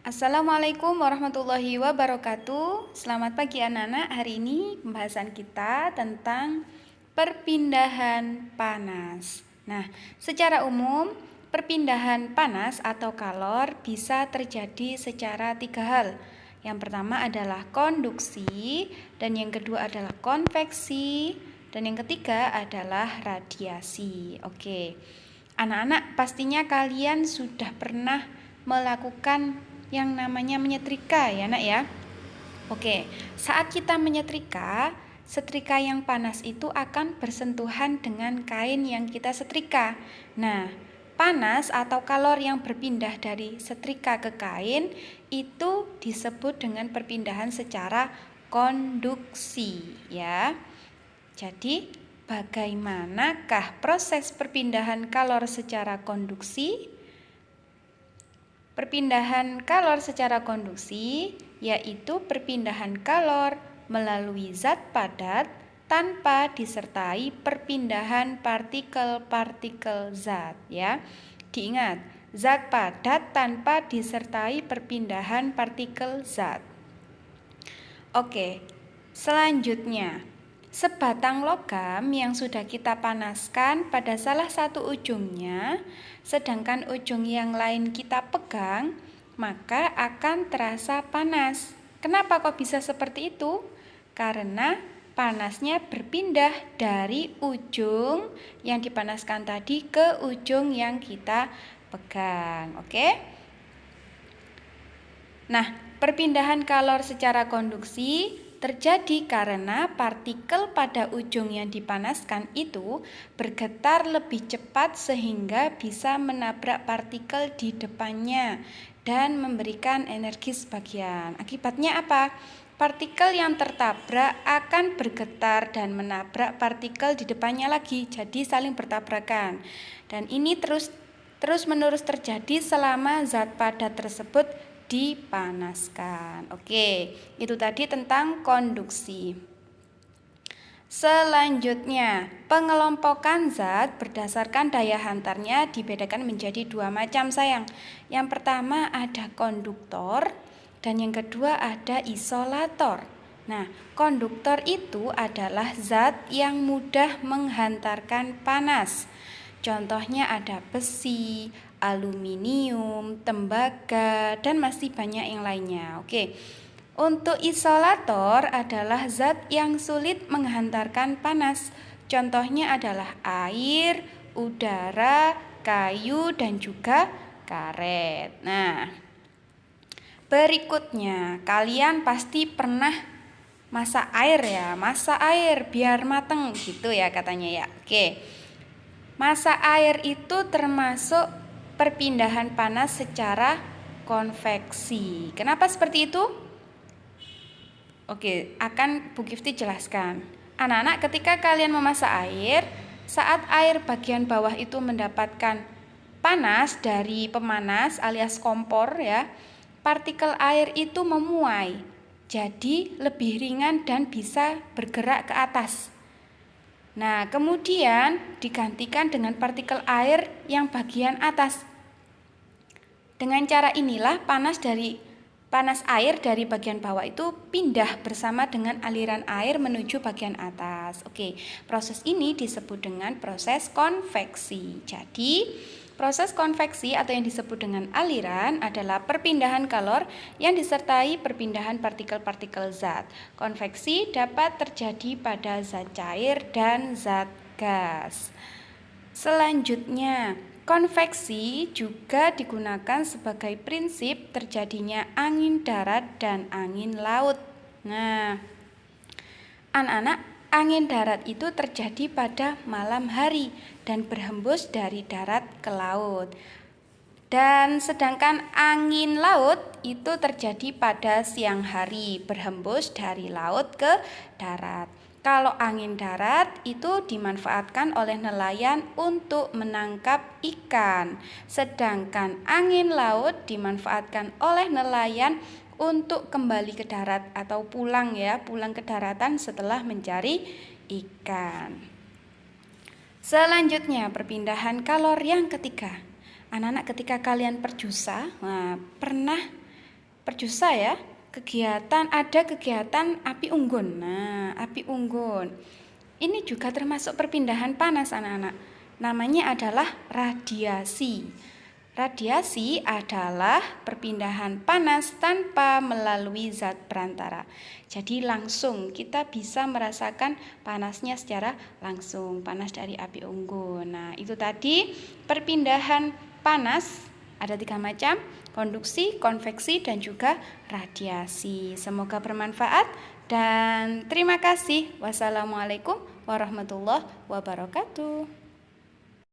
Assalamualaikum warahmatullahi wabarakatuh. Selamat pagi anak-anak. Hari ini pembahasan kita tentang perpindahan panas. Nah, secara umum perpindahan panas atau kalor bisa terjadi secara tiga hal. Yang pertama adalah konduksi, dan yang kedua adalah konveksi, dan yang ketiga adalah radiasi. Oke. Anak-anak, pastinya kalian sudah pernah melakukan yang namanya menyetrika ya nak ya. Oke, saat kita menyetrika, setrika yang panas itu akan bersentuhan dengan kain yang kita setrika. Nah, panas atau kalor yang berpindah dari setrika ke kain itu disebut dengan perpindahan secara konduksi ya. Jadi, bagaimanakah proses perpindahan kalor secara konduksi? Perpindahan kalor secara konduksi yaitu perpindahan kalor melalui zat padat tanpa disertai perpindahan partikel-partikel zat ya. Diingat, zat padat tanpa disertai perpindahan partikel zat. Oke, selanjutnya sebatang logam yang sudah kita panaskan pada salah satu ujungnya, sedangkan ujung yang lain kita pegang, maka akan terasa panas. Kenapa kok bisa seperti itu? Karena panasnya berpindah dari ujung yang dipanaskan tadi ke ujung yang kita pegang. Oke? Nah, perpindahan kalor secara konduksi terjadi karena partikel pada ujung yang dipanaskan itu bergetar lebih cepat sehingga bisa menabrak partikel di depannya dan memberikan energi sebagian. Akibatnya apa? Partikel yang tertabrak akan bergetar dan menabrak partikel di depannya lagi, jadi saling bertabrakan. Dan ini terus-menerus terjadi selama zat padat tersebut dipanaskan. Oke, itu tadi tentang konduksi. Selanjutnya, pengelompokan zat berdasarkan daya hantarnya dibedakan menjadi dua macam sayang. Yang pertama ada konduktor dan yang kedua ada isolator. Nah, konduktor itu adalah zat yang mudah menghantarkan panas. Contohnya ada besi, aluminium, tembaga, dan masih banyak yang lainnya. Oke. Untuk isolator adalah zat yang sulit menghantarkan panas. Contohnya adalah air, udara, kayu, dan juga karet. Nah, berikutnya kalian pasti pernah masak air ya. Masak air biar mateng gitu ya katanya ya. Oke. Masak air itu termasuk perpindahan panas secara konveksi. Kenapa seperti itu? Oke, akan Bu Gifty jelaskan. Anak-anak, ketika kalian memasak air, saat air bagian bawah itu mendapatkan panas dari pemanas alias kompor ya, partikel air itu memuai. Jadi lebih ringan dan bisa bergerak ke atas. Nah, kemudian digantikan dengan partikel air yang bagian atas. Dengan cara inilah panas air dari bagian bawah itu pindah bersama dengan aliran air menuju bagian atas. Oke, proses ini disebut dengan proses konveksi. Jadi, proses konveksi atau yang disebut dengan aliran adalah perpindahan kalor yang disertai perpindahan partikel-partikel zat. Konveksi dapat terjadi pada zat cair dan zat gas. Selanjutnya, konveksi juga digunakan sebagai prinsip terjadinya angin darat dan angin laut. Nah, anak-anak, angin darat itu terjadi pada malam hari dan berhembus dari darat ke laut. Dan sedangkan angin laut itu terjadi pada siang hari, berhembus dari laut ke darat. Kalau angin darat itu dimanfaatkan oleh nelayan untuk menangkap ikan. Sedangkan angin laut dimanfaatkan oleh nelayan untuk kembali ke darat atau pulang ke daratan setelah mencari ikan. Selanjutnya perpindahan kalor yang ketiga. Anak-anak, ketika kalian perjusa, pernah perjusa ya. Ada kegiatan api unggun. Nah, api unggun. Ini juga termasuk perpindahan panas anak-anak. Namanya adalah radiasi. Radiasi adalah perpindahan panas tanpa melalui zat perantara. Jadi langsung kita bisa merasakan panasnya secara langsung, panas dari api unggun. Nah, itu tadi perpindahan panas ada 3 macam, konduksi, konveksi, dan juga radiasi. Semoga bermanfaat dan terima kasih. Wassalamualaikum warahmatullahi wabarakatuh.